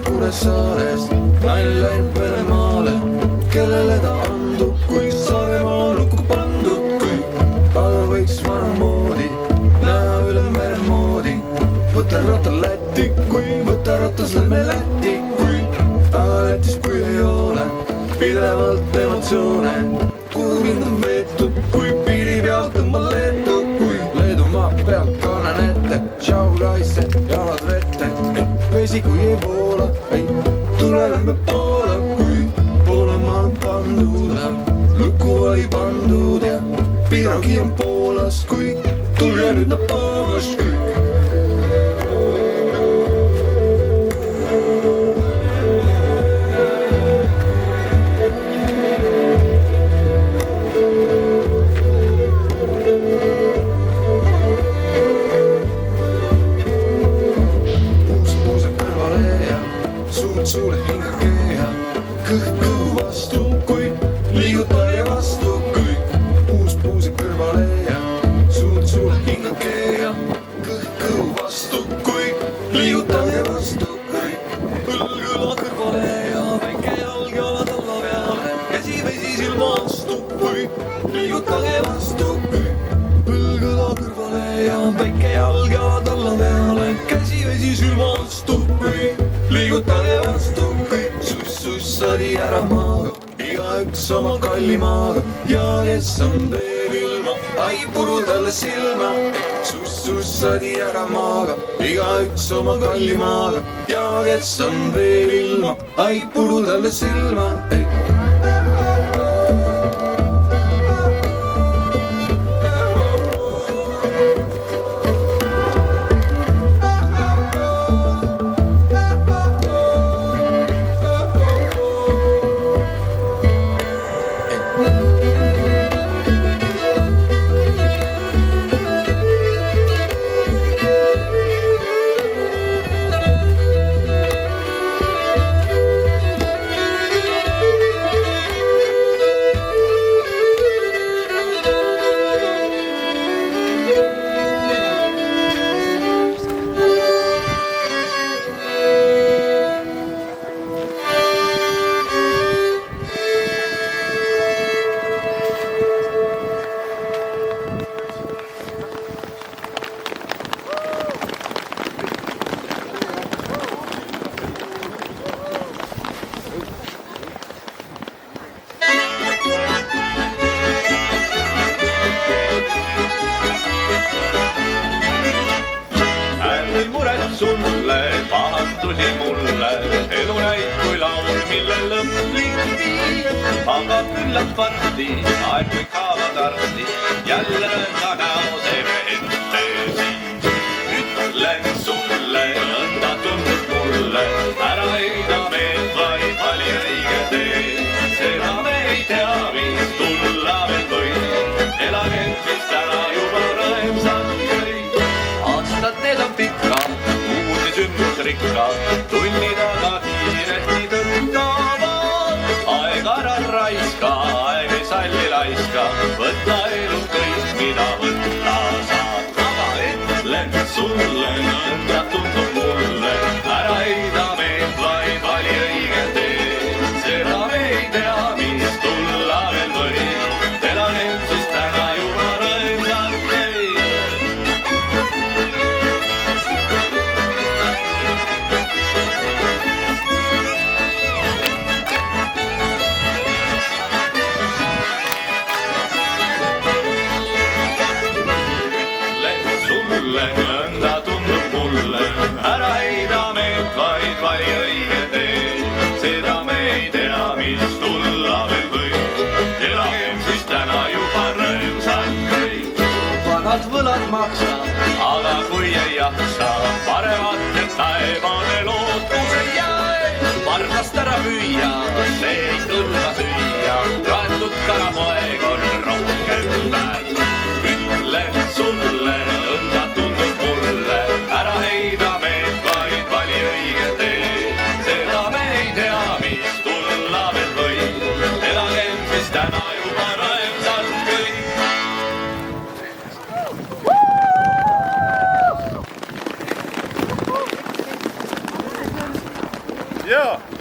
Kuressaarest naine läinud Venemaale, kellele ta andub, kui Saaremaa lukku pandud, kui aga võiks vanamoodi näha üle mere moodi. Võta ratta Lätti, kui võta ratas lähme Lätti, kui aga Lätis kui ei ole pidevalt emotsioone, kuhu mind on veetud, kui piiri peal tõmba Leetu, kui Leedumaa pealt kannan ette, tšau raisse, jalad vette, vesi kui ei voola, ei tule lähme Poola, kui Poolamaa on pandud ja lukku oli pandud ja piiragi on Poolas, kui tulge nüüd na Poolas, kui suure hingage ja kõhku vastu, kui liiguta ja vastu kõik uus puuse kõrvale ja suure hingage ja kõhku vastu, kui liiguta ja vastu kõik õlgõla kõrvale ja väike jalg jalad alla peale, käsi vesi silma vastu, kui liiguta ja vastu kõik õlgõla kõrvale ja väike jalg jalad alla peale, käsi vesi silma vastu, kui liigutage vastu kõik, sussadi ära maaga, igaüks oma kallimaaga ja kes on veel ilma, ai puru talle silma. Sussadi ära maaga, igaüks oma kallimaaga ja kes on veel ilma, ai puru talle silma. Sulle pahandusi mulle, elu näib kui laul, mille lõplik viib, aga küllap varsti, aeg kõik haavad arsti, jälle nõnda näo teeme ette siis. Ütlen sulle, nõnda tundub mulle, ära heida meelt, vaid vali õige tee. Seda me ei tea, mis tulla veel võib, elagem siis täna juba rõõmsad kõik. Aastad need on pikad, sündmusrikkad, tunnid aga kiiresti tõttavad. Aeg ära raiska, aeg ei salli laiska, võtta elu kõik, mida võtta saad. Aga ütlen sulle, nõnda tundub mulle, ära heida meelt, vaid vali õige tee. Seda me ei tea, mis tulla veel võib, elagem siis täna juba rõõmsad kõik. Nõnda tundub mulle, ära heida meelt, vaid vali õige tee. Seda me ei tea, mis tulla veel võib, elagem siis täna juba rõõmsad kõik. Vanad võlad maksab, aga kui ei jaksa, paremat, et taevane lootus ei jää. Vargast ära müüa, see ei kõlba süüa. kanapoeg on rohkem väärt. Ütlen sulle, õnna tundub mulle, ära heida meelt, vaid vali õige tee. Seda me ei tea, mis tulla veel võib, elagem siis täna juba rõõmsalt kõik. Yeah.